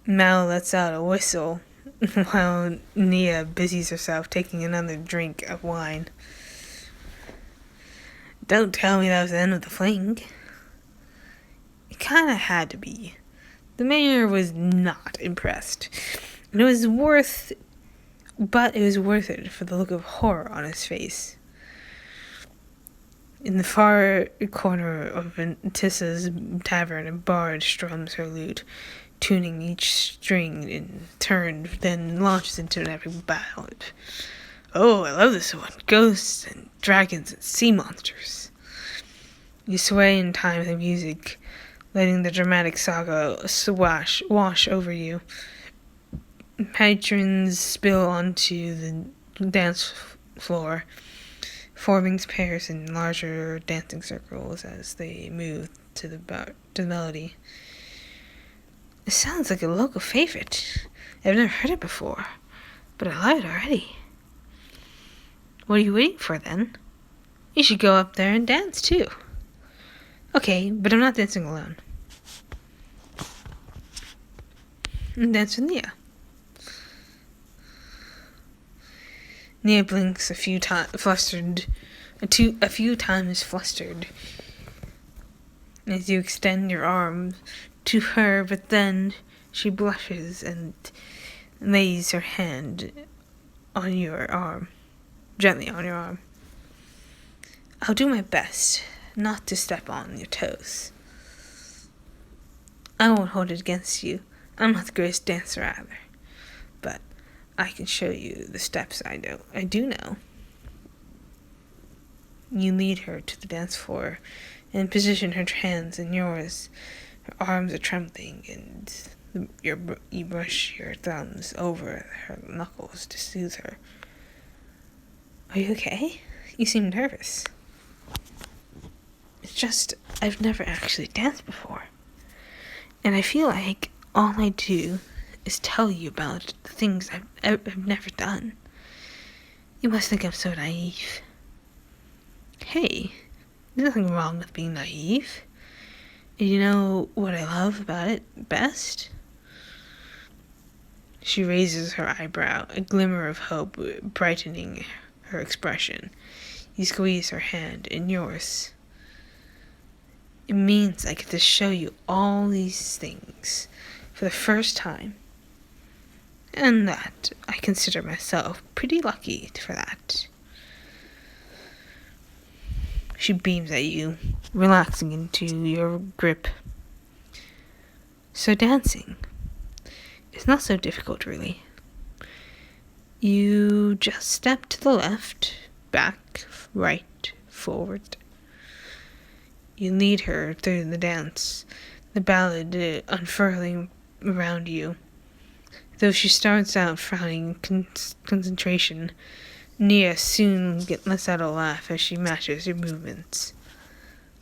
Mal lets out a whistle, while Nia busies herself taking another drink of wine. Don't tell me that was the end of the fling. It kinda had to be. The mayor was not impressed. And it was worth it for the look of horror on his face. In the far corner of Tissa's tavern, a bard strums her lute, tuning each string in turn, then launches into an epic ballad. Oh, I love this one. Ghosts and dragons and sea monsters. You sway in time with the music, letting the dramatic saga wash over you. Patrons spill onto the dance floor, forming pairs in larger dancing circles as they move to the melody. It sounds like a local favorite. I've never heard it before, but I love it already. What are you waiting for, then? You should go up there and dance, too. Okay, but I'm not dancing alone. I'm dancing with Nia. Nia blinks a few times, flustered, as you extend your arm to her, but then she blushes and lays her hand on your arm, gently on your arm. I'll do my best not to step on your toes. I won't hold it against you. I'm not the greatest dancer either, but I can show you the steps I do know. You lead her to the dance floor and position her hands in yours. Her arms are trembling, and you brush your thumbs over her knuckles to soothe her. Are you okay? You seem nervous. It's just, I've never actually danced before. And I feel like all I do is tell you about the things I've never done. You must think I'm so naive. Hey, there's nothing wrong with being naive. And you know what I love about it best? She raises her eyebrow, a glimmer of hope brightening her expression. You squeeze her hand in yours. It means I get to show you all these things for the first time. And that I consider myself pretty lucky for that. She beams at you, relaxing into your grip. So dancing is not so difficult, really. You just step to the left, back, right, forward. You lead her through the dance, the ballad unfurling around you. Though she starts out frowning concentration, Nia soon lets out a laugh as she matches your movements.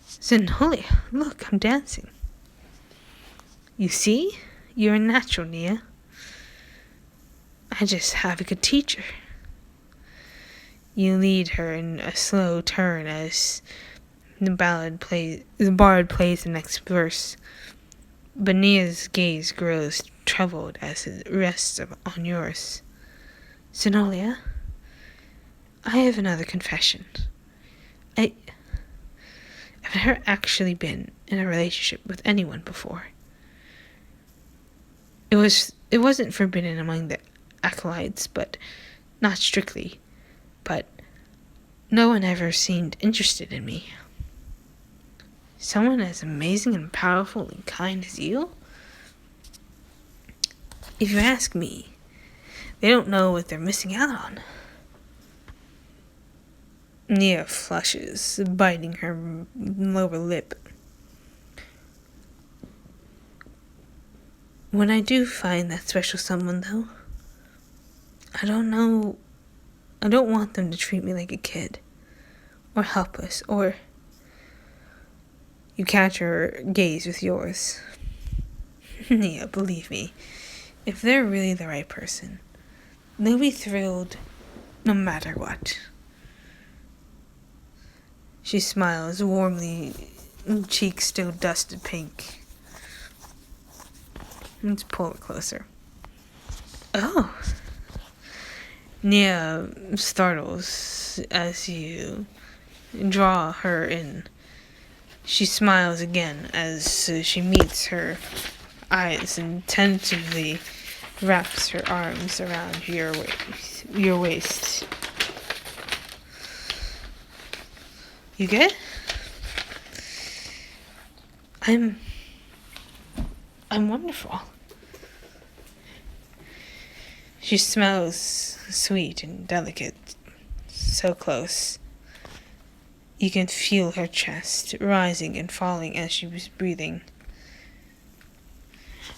Zenolia, look, I'm dancing. You see? You're a natural, Nia. I just have a good teacher. You lead her in a slow turn as the bard plays the next verse. But Nia's gaze grows troubled as it rests on yours. Zenolia, I have another confession. I've never actually been in a relationship with anyone before. It wasn't forbidden among the acolytes, but not strictly. But no one ever seemed interested in me. Someone as amazing and powerful and kind as you? If you ask me, they don't know what they're missing out on. Nia flushes, biting her lower lip. When I do find that special someone, though, I don't want them to treat me like a kid, or helpless, or... You catch her gaze with yours. Nia, believe me, if they're really the right person, they'll be thrilled no matter what. She smiles warmly, cheeks still dusted pink. Let's pull it closer. Oh. Nia startles as you draw her in. She smiles again as she meets her eyes and tentatively wraps her arms around your waist. You good? I'm wonderful. She smells sweet and delicate, so close. You can feel her chest rising and falling as she was breathing.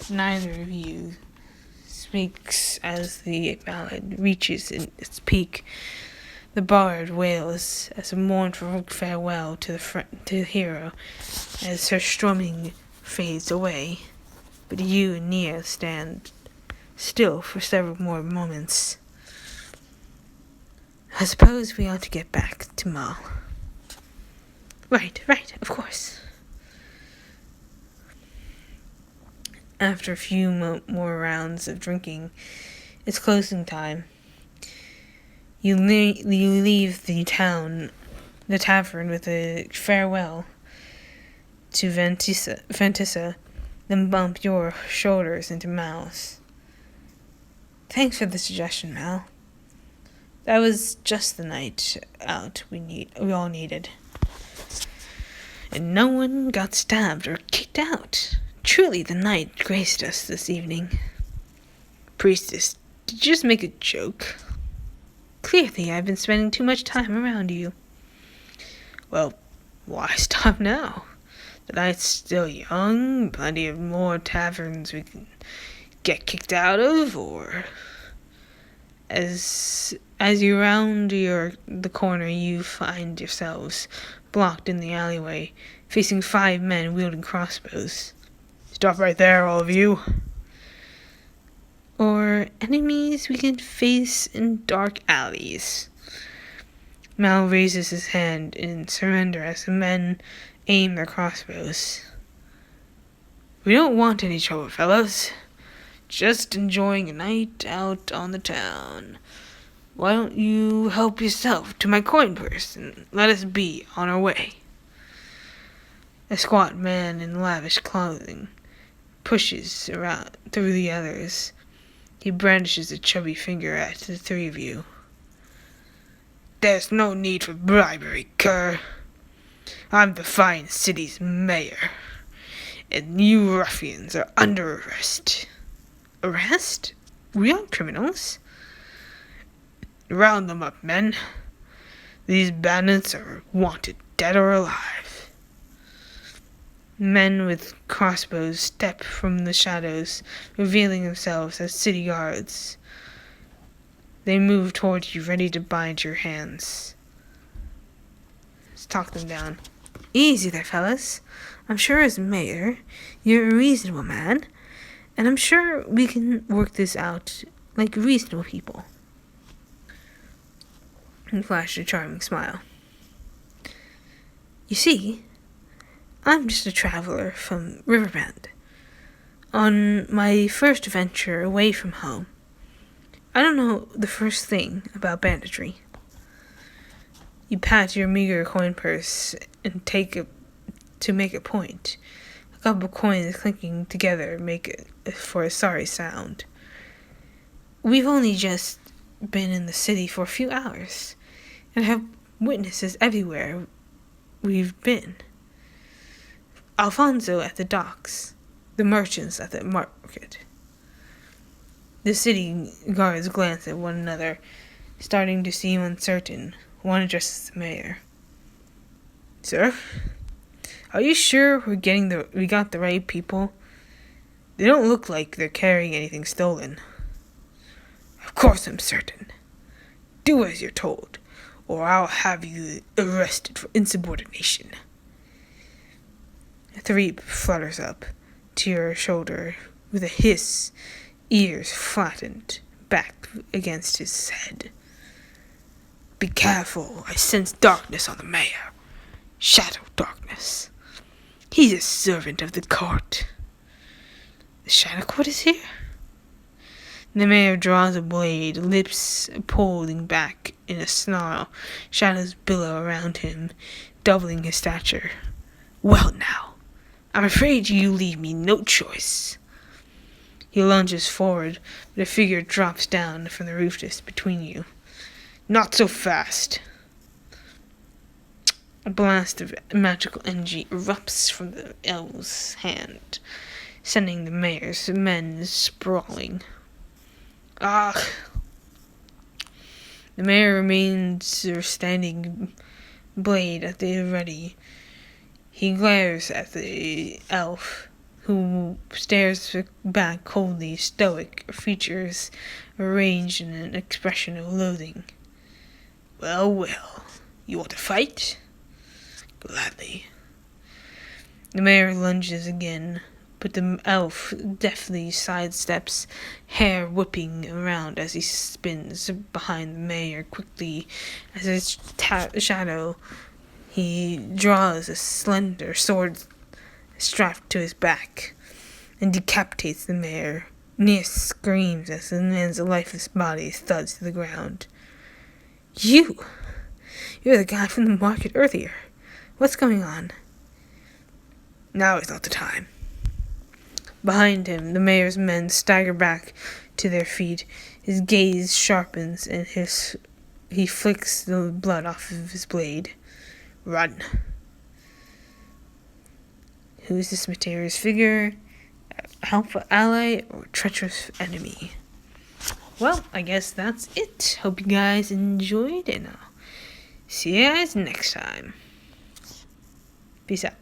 Neither of you speaks as the ballad reaches its peak. The bard wails as a mournful farewell to the hero as her strumming fades away. But you and Nia stand still for several more moments. I suppose we ought to get back to Mal. Right, of course. After a few more rounds of drinking, it's closing time. You leave the tavern with a farewell to Ventissa, then bump your shoulders into Mal's. Thanks for the suggestion, Mal. That was just the night out we all needed. And no one got stabbed or kicked out. Truly the night graced us this evening. Priestess, did you just make a joke? Clearly I've been spending too much time around you. Well, why stop now? The night's still young, plenty of more taverns we can get kicked out of, or... As you round the corner, you find yourselves blocked in the alleyway, facing 5 men wielding crossbows. Stop right there, all of you. Or enemies we can face in dark alleys. Mal raises his hand in surrender as the men aim their crossbows. We don't want any trouble, fellows. Just enjoying a night out on the town. Why don't you help yourself to my coin purse and let us be on our way? A squat man in lavish clothing pushes around through the others. He brandishes a chubby finger at the 3 of you. There's no need for bribery, cur. I'm the fine city's mayor, and you ruffians are under arrest. Arrest? We aren't criminals. Round them up, men. These bandits are wanted, dead or alive. Men with crossbows step from the shadows, revealing themselves as city guards. They move towards you, ready to bind your hands. Let's talk them down. Easy there, fellas. I'm sure as mayor, you're a reasonable man, and I'm sure we can work this out like reasonable people. And flashed a charming smile. You see, I'm just a traveler from Riverbend. On my first venture away from home, I don't know the first thing about banditry. You pat your meager coin purse and to make a point. A couple of coins clinking together make it for a sorry sound. We've only just been in the city for a few hours, and have witnesses everywhere we've been. Alfonso at the docks, the merchants at the market. The city guards glance at one another, starting to seem uncertain. One addresses the mayor. Sir, are you sure we got the right people? They don't look like they're carrying anything stolen. Of course I'm certain. Do as you're told, or I'll have you arrested for insubordination. Threep flutters up to your shoulder with a hiss, ears flattened back against his head. Be careful, I sense darkness on the mayor. Shadow darkness. He's a servant of the court. The shadow court is here? The mayor draws a blade, lips pulling back in a snarl. Shadows billow around him, doubling his stature. Well now, I'm afraid you leave me no choice. He lunges forward, but a figure drops down from the roof just between you. Not so fast. A blast of magical energy erupts from the elf's hand, sending the mayor's men sprawling. Ah! The mayor remains standing, blade at the ready. He glares at the elf, who stares back coldly, stoic, features arranged in an expression of loathing. Well, well, you want to fight? Gladly. The mayor lunges again, but the elf deftly sidesteps, hair whipping around as he spins behind the mayor quickly. As his shadow, he draws a slender sword strapped to his back and decapitates the mayor. Nia screams as the man's lifeless body thuds to the ground. You're the guy from the market earlier. What's going on? Now is not the time. Behind him, the mayor's men stagger back to their feet. His gaze sharpens and he flicks the blood off of his blade. Run. Who is this mysterious figure? Helpful ally or treacherous enemy? Well, I guess that's it. Hope you guys enjoyed, and I'll see you guys next time. Peace out.